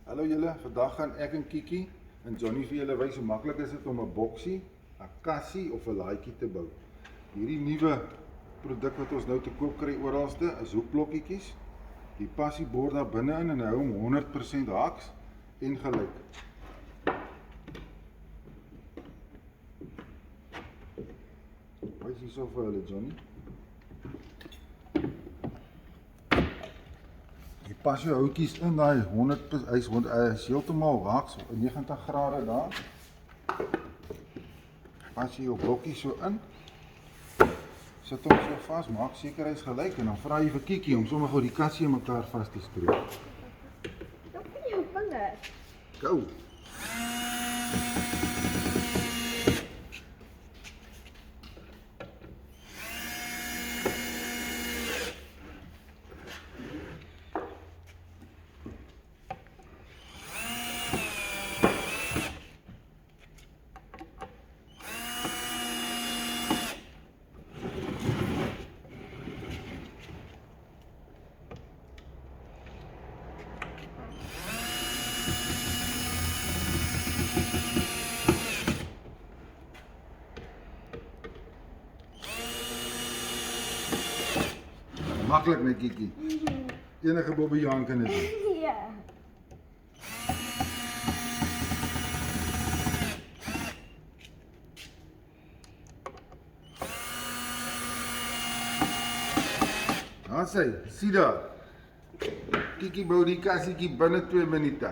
Hallo julle, vandag gaan ek en Kiki en Johnny vir julle wys hoe maklik is dit om 'n boksie, 'n kassie of 'n laaitjie te bou. Hierdie nuwe produk wat ons nou te koop kry oralste is hoekblokkietjies. Die pas die bord daar binne in en hou hom 100% haaks en gelyk. Wys hierso vir hulle Johnny. Jy pas jou houtjies in daai 100%, hy is heeltemal haaks op 90 grade daar. Pas jy jou blokkie so in. Sit hom so vas, maak seker hy's gelyk en dan vra jy vir Kiki om sommer gou die kassie in mekaar vas te skroef. Wat van jou vingers? Go. Maklik met Kiki. Enige bobbejaan kan dit doen. Ja. Daar sê, sien daar. Kiki bou die kassietjie binne 2 minute.